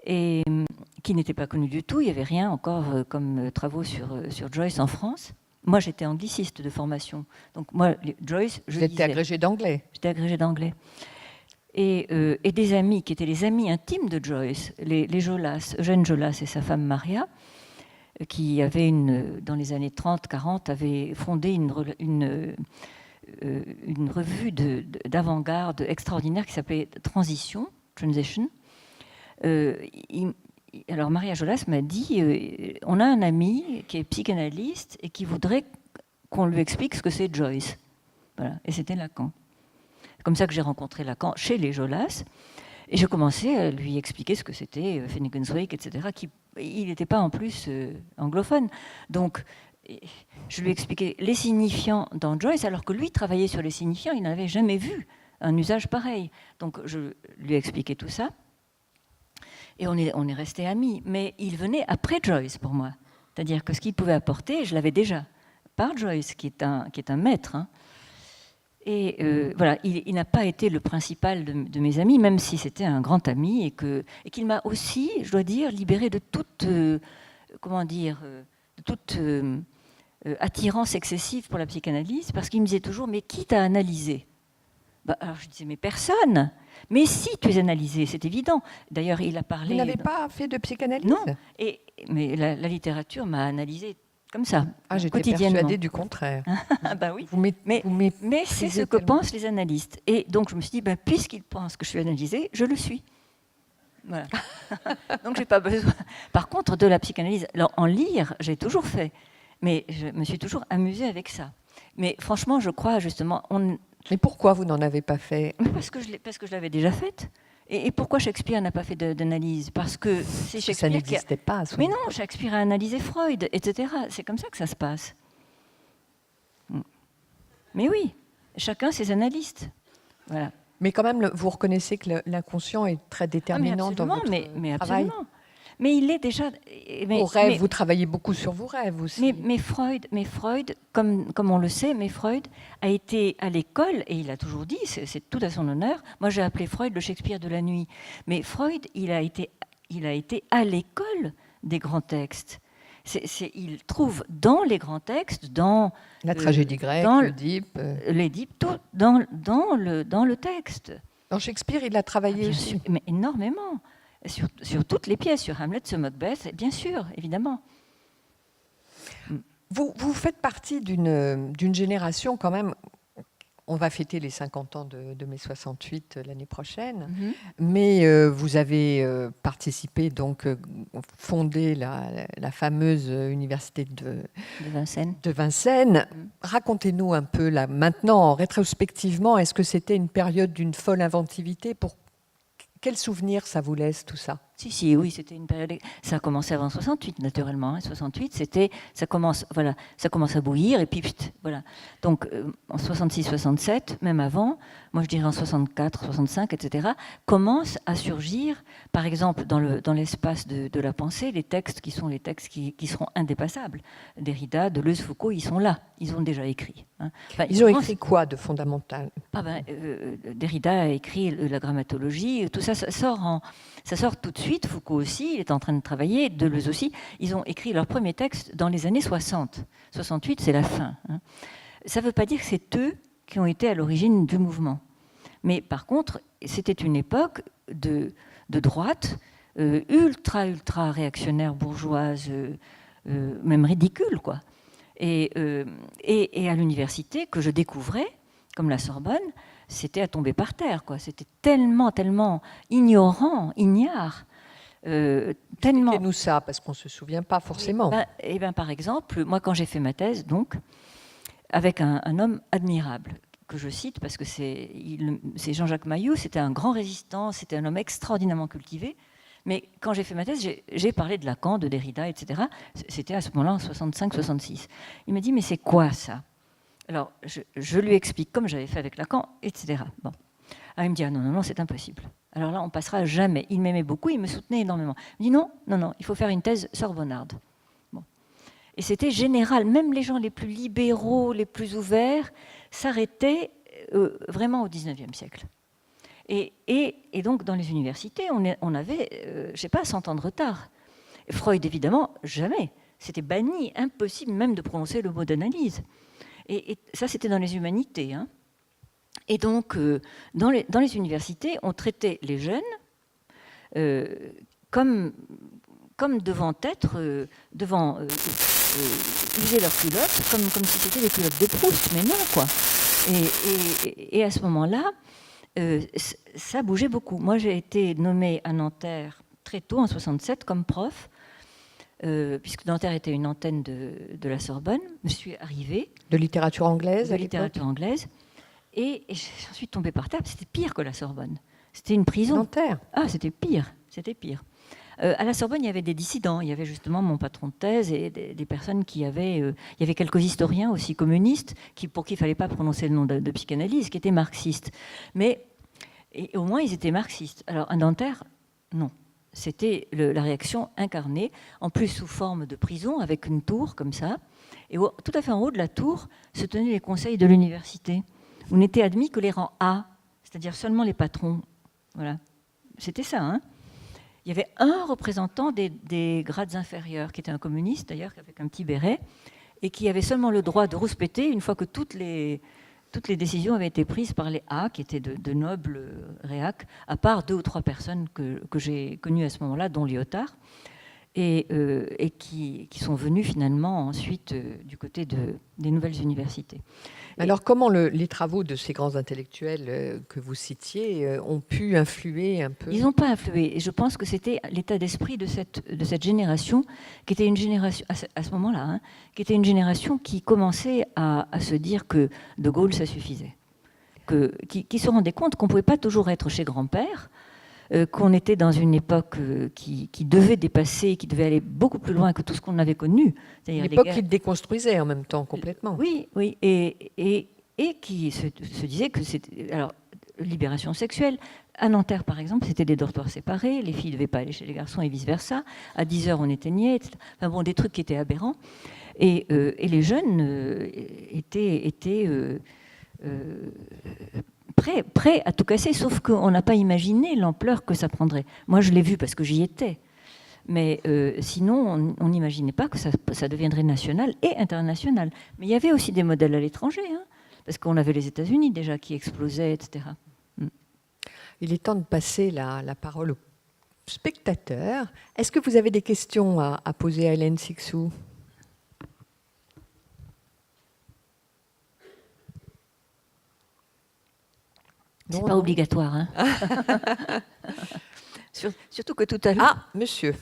qui n'était pas connue du tout. Il n'y avait rien encore comme travaux sur Joyce en France. Moi, j'étais angliciste de formation. Donc, moi, Joyce, je lisais. Vous étiez agrégée d'anglais ? J'étais agrégée d'anglais. Et des amis qui étaient les amis intimes de Joyce, les Jolas, Eugène Jolas et sa femme Maria, qui avaient, dans les années 30-40, avaient fondé une revue d'avant-garde extraordinaire qui s'appelait Transition. Alors Maria Jolas m'a dit on a un ami qui est psychanalyste et qui voudrait qu'on lui explique ce que c'est Joyce. Voilà. Et c'était Lacan. C'est comme ça que j'ai rencontré Lacan chez les Jolas. Et j'ai commencé à lui expliquer ce que c'était Finnegan's Wake, etc. Il n'était pas en plus anglophone. Donc je lui ai expliqué les signifiants dans Joyce, alors que lui travaillait sur les signifiants, il n'avait jamais vu un usage pareil. Donc je lui ai expliqué tout ça, et on est restés amis. Mais il venait après Joyce pour moi. C'est-à-dire que ce qu'il pouvait apporter, je l'avais déjà, par Joyce, qui est un maître. Hein. Et voilà, il n'a pas été le principal de mes amis, même si c'était un grand ami, et qu'il m'a aussi, je dois dire, libéré de toute, attirance excessive pour la psychanalyse, parce qu'il me disait toujours, mais qui t'a analysé ? Alors je disais, mais personne. Mais si tu es analysé, c'est évident. D'ailleurs, il a parlé... Vous n'avez pas fait de psychanalyse ? Non, mais la littérature m'a analysé comme ça, j'étais persuadée du contraire. Bah oui. Mais c'est ce que pensent les analystes. Et donc je me suis dit, puisqu'ils pensent que je suis analysée, je le suis. Voilà. Donc j'ai pas besoin. Par contre, de la psychanalyse, alors, en lire, j'ai toujours fait, mais je me suis toujours amusée avec ça. Mais franchement, je crois justement... Mais pourquoi vous n'en avez pas fait ? Parce que je l'avais déjà faite. Et pourquoi Shakespeare n'a pas fait d'analyse ? Parce que c'est Shakespeare ça n'existait pas à ce Mais moment. non, Shakespeare a analysé Freud, etc. C'est comme ça que ça se passe. Mais oui, chacun ses analystes. Voilà. Mais quand même, vous reconnaissez que l'inconscient est très déterminant dans votre travail. Absolument. Mais il est déjà... Vos rêves, vous travaillez beaucoup sur vos rêves aussi. Mais Freud, comme on le sait, Freud a été à l'école, et il a toujours dit, c'est tout à son honneur, moi j'ai appelé Freud le Shakespeare de la nuit, mais Freud, il a été à l'école des grands textes. Il trouve dans les grands textes, dans... La tragédie grecque, l'Oedipe... L'Oedipe, tout dans le texte. Dans Shakespeare, il a travaillé aussi. Sûr, mais énormément. Sur toutes les pièces, sur Hamlet, sur Macbeth, bien sûr, évidemment. Vous faites partie d'une génération quand même, on va fêter les 50 ans de mai 68 l'année prochaine, mais vous avez participé, donc fondé la fameuse université de Vincennes. Racontez-nous un peu, là, maintenant, rétrospectivement, est-ce que c'était une période d'une folle inventivité ? Quel souvenir ça vous laisse, tout ça ? Oui, c'était une période... Ça a commencé avant 68, naturellement. 68, ça commence à bouillir, et puis, voilà. Donc, en 66, 67, même avant, moi je dirais en 64, 65, etc., commencent à surgir, par exemple, dans l'espace de la pensée, les textes qui sont les textes qui seront indépassables. Derrida, Deleuze, Foucault, ils sont là, ils ont déjà écrit. Hein. Enfin, ils ont écrit quoi de fondamental ? Derrida a écrit la grammatologie, tout ça, ça sort tout de suite. Foucault aussi, il est en train de travailler, Deleuze aussi. Ils ont écrit leur premier texte dans les années 60. 68, c'est la fin. Hein. Ça ne veut pas dire que c'est eux qui ont été à l'origine du mouvement. Mais par contre, c'était une époque de droite, ultra réactionnaire, bourgeoise, même ridicule, quoi. Et à l'université, que je découvrais, comme la Sorbonne, c'était à tomber par terre, quoi. C'était tellement ignorant, ignare. Expliquez-nous ça, parce qu'on ne se souvient pas forcément. Par exemple, moi, quand j'ai fait ma thèse, donc, avec un homme admirable, que je cite, parce que c'est Jean-Jacques Mailloux, c'était un grand résistant, c'était un homme extraordinairement cultivé, mais quand j'ai fait ma thèse, j'ai parlé de Lacan, de Derrida, etc. C'était à ce moment-là, en 65-66. Il m'a dit, mais c'est quoi ça ? Alors, je lui explique, comme j'avais fait avec Lacan, etc. Bon. Alors, il me dit, non, c'est impossible. Alors là, on passera jamais. Il m'aimait beaucoup, il me soutenait énormément. Il me dit, non, il faut faire une thèse sorbonnarde. Bon. Et c'était général. Même les gens les plus libéraux, les plus ouverts, s'arrêtaient vraiment au XIXe siècle. Et donc, dans les universités, on avait, 100 ans de retard. Freud, évidemment, jamais. C'était banni, impossible même de prononcer le mot d'analyse. Et ça, c'était dans les humanités. Hein. Et donc, dans les universités, on traitait les jeunes comme devant user leurs culottes, comme si c'était des culottes de Proust, mais non, quoi. Et à ce moment-là, ça bougeait beaucoup. Moi, j'ai été nommée à Nanterre très tôt, en 67, comme prof, puisque Nanterre était une antenne de la Sorbonne. Je suis arrivée. De littérature anglaise ? De littérature anglaise. Et j'en suis tombée par terre. C'était pire que la Sorbonne. C'était une prison. Nanterre ? Ah, c'était pire. À la Sorbonne, il y avait des dissidents. Il y avait justement mon patron de thèse et des personnes qui avaient... il y avait quelques historiens aussi communistes pour qui il ne fallait pas prononcer le nom de psychanalyse, qui étaient marxistes. Mais et au moins, ils étaient marxistes. Alors, à Nanterre, non. C'était la réaction incarnée, en plus sous forme de prison, avec une tour comme ça. Et tout à fait en haut de la tour se tenaient les conseils de l'université, où n'étaient admis que les rangs A, c'est-à-dire seulement les patrons. Voilà. C'était ça, hein. Il y avait un représentant des grades inférieurs, qui était un communiste d'ailleurs, avec un petit béret, et qui avait seulement le droit de rouspéter une fois que toutes les décisions avaient été prises par les A, qui étaient de nobles réacs, à part 2 ou 3 personnes que j'ai connues à ce moment-là, dont Lyotard, et qui sont venus finalement ensuite du côté des nouvelles universités. Alors, comment les travaux de ces grands intellectuels que vous citiez ont pu influer un peu ? Ils n'ont pas influé. Et je pense que c'était l'état d'esprit de cette génération, qui était une génération, à ce moment-là, hein, qui était une génération qui commençait à se dire que De Gaulle, ça suffisait. Qui se rendait compte qu'on ne pouvait pas toujours être chez grand-père, qu'on était dans une époque qui devait dépasser, qui devait aller beaucoup plus loin que tout ce qu'on avait connu. Une époque qui déconstruisait en même temps complètement. Oui, oui, et qui se disait que c'était... Alors, libération sexuelle. À Nanterre, par exemple, c'était des dortoirs séparés, les filles ne devaient pas aller chez les garçons et vice-versa. À 10h, on éteignait, etc. Enfin bon, des trucs qui étaient aberrants. Et les jeunes étaient prêts à tout casser, sauf qu'on n'a pas imaginé l'ampleur que ça prendrait. Moi, je l'ai vu parce que j'y étais. Mais sinon, on n'imaginait pas que ça deviendrait national et international. Mais il y avait aussi des modèles à l'étranger, hein, parce qu'on avait les États-Unis déjà qui explosaient, etc. Il est temps de passer la parole aux spectateurs. Est-ce que vous avez des questions à poser à Hélène Cixous ? C'est pas obligatoire. Hein. Surtout que tout à l'heure... Ah, monsieur.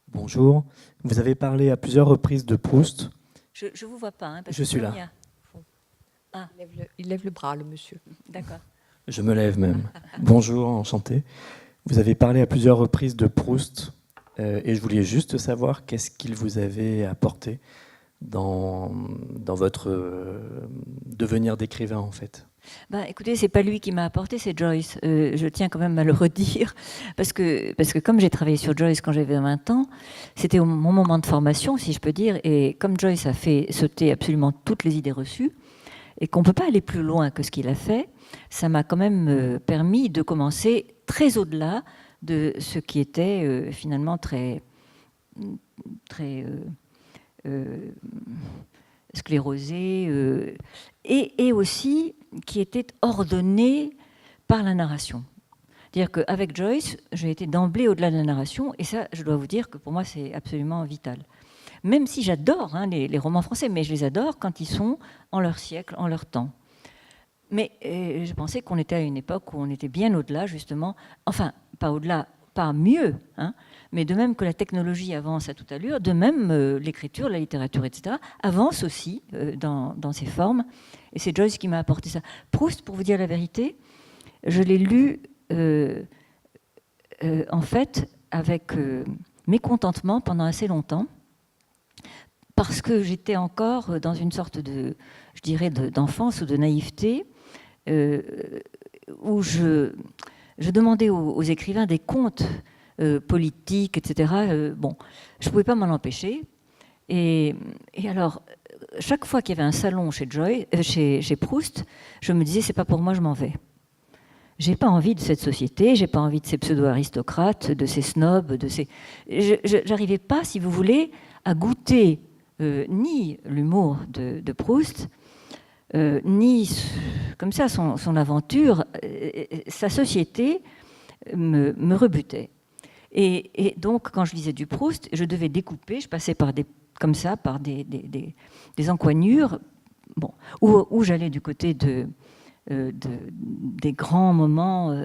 Bonjour. Vous avez parlé à plusieurs reprises de Proust. Je ne vous vois pas. Hein, parce je suis là. Ah. Il lève le bras, le monsieur. D'accord. Je me lève même. Bonjour, enchanté. Vous avez parlé à plusieurs reprises de Proust et je voulais juste savoir qu'est-ce qu'il vous avait apporté dans votre devenir d'écrivain, en fait. Ben, écoutez, c'est pas lui qui m'a apporté, c'est Joyce. Je tiens quand même à le redire, parce que comme j'ai travaillé sur Joyce quand j'avais 20 ans, c'était mon moment de formation, si je peux dire, et comme Joyce a fait sauter absolument toutes les idées reçues, et qu'on ne peut pas aller plus loin que ce qu'il a fait, ça m'a quand même permis de commencer très au-delà de ce qui était finalement très sclérosé, et aussi qui était ordonné par la narration. C'est-à-dire qu'avec Joyce, j'ai été d'emblée au-delà de la narration, et ça, je dois vous dire que pour moi, c'est absolument vital. Même si j'adore les romans français, mais je les adore quand ils sont en leur siècle, en leur temps. Mais je pensais qu'on était à une époque où on était bien au-delà, justement, enfin, pas au-delà, pas mieux, hein, mais de même que la technologie avance à toute allure, de même l'écriture, la littérature, etc., avance aussi dans ses formes. Et c'est Joyce qui m'a apporté ça. Proust, pour vous dire la vérité, je l'ai lu, en fait, avec mécontentement pendant assez longtemps, parce que j'étais encore dans une sorte de, je dirais, d'enfance ou de naïveté, où je demandais aux écrivains des contes politiques, etc. Bon, je ne pouvais pas m'en empêcher. Et alors, chaque fois qu'il y avait un salon chez Proust, je me disais, c'est pas pour moi, je m'en vais. J'ai pas envie de cette société, j'ai pas envie de ces pseudo-aristocrates, de ces snobs, j'arrivais pas, si vous voulez, à goûter ni l'humour de Proust, ni comme ça son aventure, sa société me rebutait. Et donc, quand je lisais du Proust, je devais découper, je passais par des encoignures, bon, où j'allais du côté des grands moments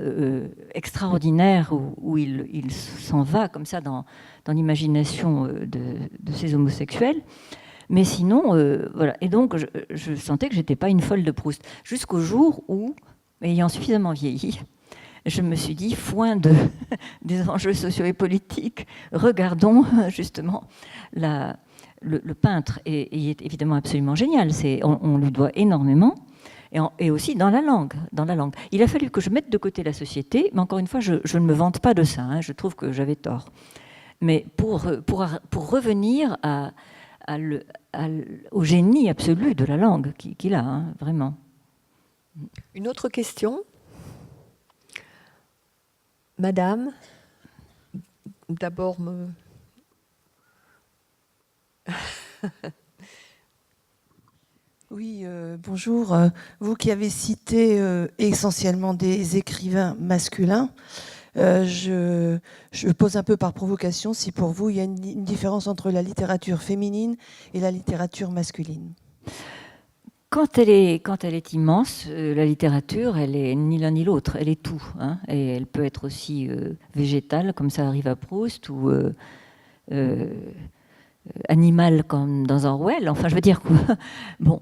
extraordinaires où il s'en va comme ça dans l'imagination de ces homosexuels. Mais sinon, voilà. Et donc, je sentais que je n'étais pas une folle de Proust. Jusqu'au jour où ayant suffisamment vieilli, je me suis dit, foin des enjeux sociaux et politiques, regardons justement le peintre est évidemment absolument génial, on lui doit énormément, et aussi dans la langue. Il a fallu que je mette de côté la société, mais encore une fois, je ne me vante pas de ça, hein, je trouve que j'avais tort. Mais pour revenir au génie absolu de la langue qu'il a, hein, vraiment. Une autre question ? Madame, d'abord Oui, bonjour. Vous qui avez cité essentiellement des écrivains masculins, je pose un peu par provocation si pour vous il y a une différence entre la littérature féminine et la littérature masculine. Quand elle est immense, la littérature, elle est ni l'un ni l'autre, elle est tout. Hein, et elle peut être aussi végétale, comme ça arrive à Proust, ou animale, comme dans Orwell. Enfin, je veux dire quoi. Bon.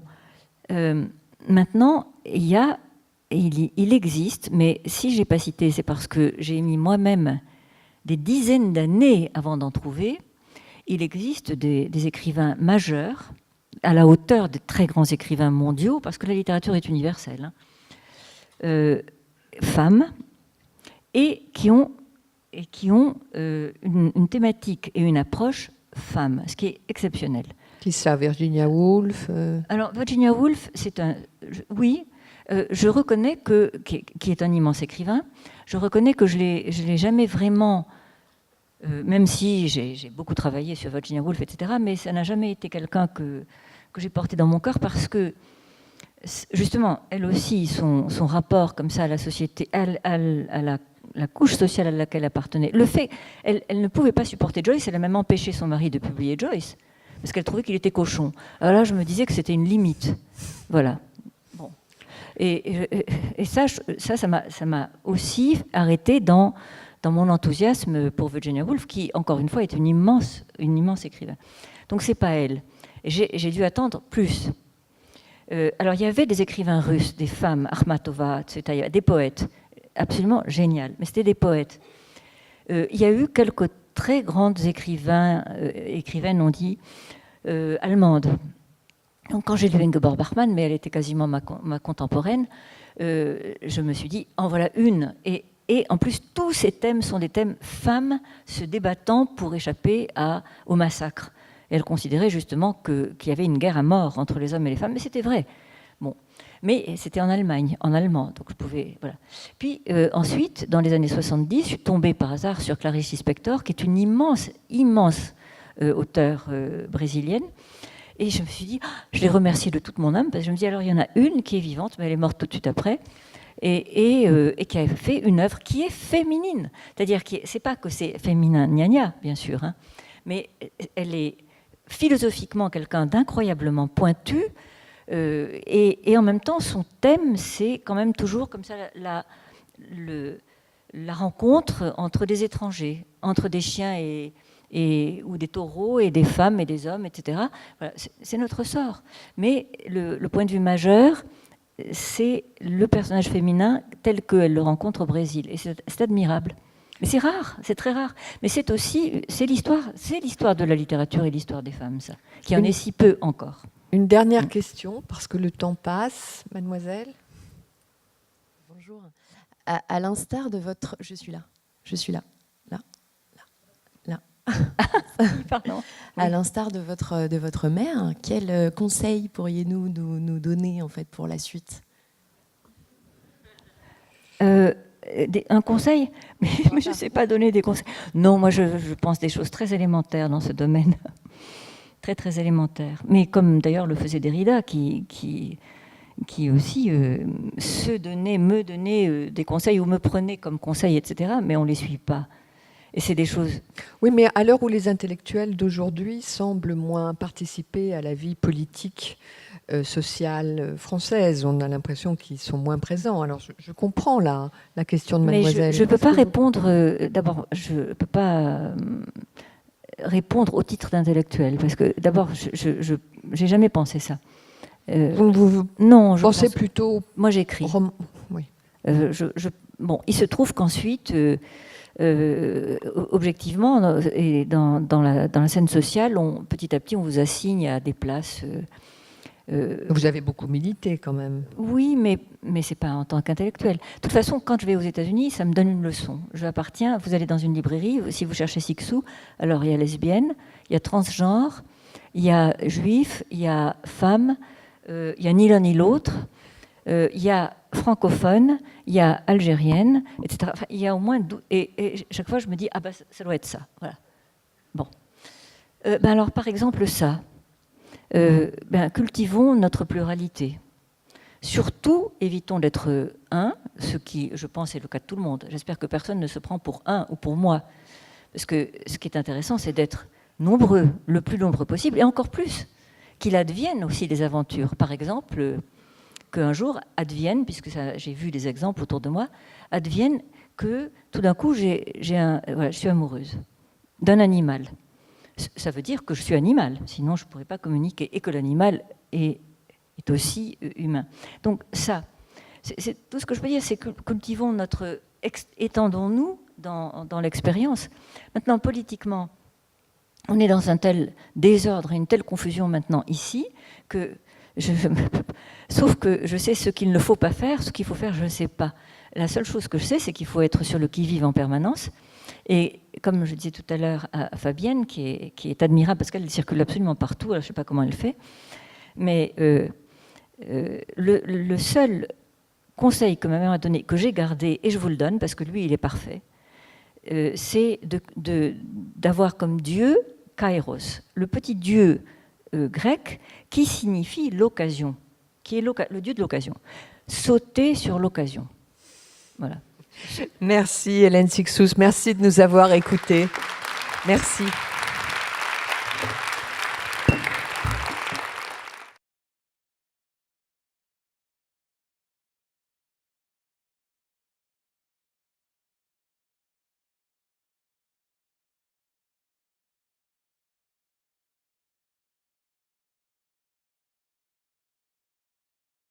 Maintenant, il existe, mais si je n'ai pas cité, c'est parce que j'ai mis moi-même des dizaines d'années avant d'en trouver. Il existe des écrivains majeurs, à la hauteur des très grands écrivains mondiaux, parce que la littérature est universelle, hein, femmes, et qui ont une thématique et une approche femme, ce qui est exceptionnel. Qui ça, Virginia Woolf Alors, Virginia Woolf, oui, je reconnais qui est un immense écrivain, je reconnais que je l'ai jamais vraiment... même si j'ai beaucoup travaillé sur Virginia Woolf, etc., mais ça n'a jamais été quelqu'un que j'ai porté dans mon cœur parce que, justement, elle aussi, son rapport comme ça à la société, à la couche sociale à laquelle elle appartenait, le fait, elle ne pouvait pas supporter Joyce, elle a même empêché son mari de publier Joyce, parce qu'elle trouvait qu'il était cochon. Alors là, je me disais que c'était une limite. Voilà. Bon. Et ça m'a aussi arrêté dans mon enthousiasme pour Virginia Woolf, qui, encore une fois, est une immense écrivain. Donc, c'est pas elle. J'ai dû attendre plus. Alors, il y avait des écrivains russes, des femmes, Akhmatova, Tsvetaeva, des poètes, absolument génial. Mais c'était des poètes. Il y a eu quelques très grandes écrivaines, on dit, allemandes. Donc, quand j'ai lu Ingeborg Bachmann, mais elle était quasiment ma contemporaine, je me suis dit, en voilà une. Et en plus, tous ces thèmes sont des thèmes femmes se débattant pour échapper au massacre. Et elle considérait justement qu'il y avait une guerre à mort entre les hommes et les femmes, mais c'était vrai. Bon. Mais c'était en Allemagne, en allemand, donc je pouvais... Voilà. Puis ensuite, dans les années 70, je suis tombée par hasard sur Clarice Lispector, qui est une immense auteure brésilienne. Et je me suis dit, je l'ai remerciée de toute mon âme, parce que je me dis, alors il y en a une qui est vivante, mais elle est morte tout de suite après, et qui a fait une œuvre qui est féminine. C'est-à-dire, c'est pas que c'est féminin, gna-gna, bien sûr, hein, mais elle est philosophiquement quelqu'un d'incroyablement pointu, et en même temps, son thème, c'est quand même toujours comme ça la rencontre entre des étrangers, entre des chiens ou des taureaux, et des femmes et des hommes, etc. Voilà, c'est notre sort. Mais le point de vue majeur, c'est le personnage féminin tel qu'elle le rencontre au Brésil. Et c'est admirable. Mais c'est rare, c'est très rare. Mais c'est l'histoire de la littérature et l'histoire des femmes, ça, qui en est si peu encore. Une dernière question, parce que le temps passe, mademoiselle. Bonjour. À l'instar de votre... Je suis là. Pardon. À l'instar de votre mère, quel conseil pourriez-vous nous donner en fait pour la suite ? Un conseil ? Mais je ne sais pas donner des conseils. Non, moi je pense des choses très élémentaires dans ce domaine. Très, très élémentaires. Mais comme d'ailleurs le faisait Derrida, qui aussi me donnait des conseils ou me prenait comme conseil, etc. Mais on ne les suit pas. Et c'est des choses... Oui, mais à l'heure où les intellectuels d'aujourd'hui semblent moins participer à la vie politique, sociale française, on a l'impression qu'ils sont moins présents. Alors, je comprends la question de mademoiselle. Mais je ne peux pas répondre... D'abord, je ne peux pas répondre au titre d'intellectuel, parce que d'abord, je n'ai jamais pensé ça. Vous non, je pensez pense... plutôt... Moi, j'écris. Oui. Bon, il se trouve qu'ensuite, objectivement, et dans la scène sociale, petit à petit, on vous assigne à des places. Vous avez beaucoup milité quand même. Oui, mais ce n'est pas en tant qu'intellectuel. De toute façon, quand je vais aux États-Unis, ça me donne une leçon. Vous allez dans une librairie, si vous cherchez Siksou, alors il y a lesbienne, il y a transgenre, il y a juif, il y a femme, il y a ni l'un ni l'autre, il y a francophone, il y a algérienne, etc. Enfin, il y a au moins... Et chaque fois, je me dis, ah ben, ça doit être ça. Voilà. Bon. Alors, par exemple, ça. Cultivons notre pluralité. Surtout, évitons d'être un, ce qui, je pense, est le cas de tout le monde. J'espère que personne ne se prend pour un ou pour moi. Parce que ce qui est intéressant, c'est d'être nombreux, le plus nombreux possible, et encore plus, qu'il advienne aussi des aventures. Par exemple, qu'un jour advienne, puisque j'ai vu des exemples autour de moi, advienne que tout d'un coup, je suis amoureuse d'un animal. Ça veut dire que je suis animal, sinon je ne pourrais pas communiquer, et que l'animal est aussi humain. Donc ça, c'est tout ce que je peux dire, c'est que cultivons étendons-nous dans l'expérience. Maintenant, politiquement, on est dans un tel désordre et une telle confusion maintenant ici, que sauf que je sais ce qu'il ne faut pas faire, ce qu'il faut faire, je ne sais pas. La seule chose que je sais, c'est qu'il faut être sur le qui-vive en permanence. Et comme je disais tout à l'heure à Fabienne, qui est admirable parce qu'elle circule absolument partout, alors je ne sais pas comment elle fait, mais le seul conseil que ma mère m'a donné, que j'ai gardé, et je vous le donne parce que lui, il est parfait, c'est d'avoir comme Dieu Kairos, le petit Dieu grec qui signifie l'occasion, qui est le Dieu de l'occasion. Sauter sur l'occasion. Voilà. Merci Hélène Cixous, merci de nous avoir écoutés. Merci.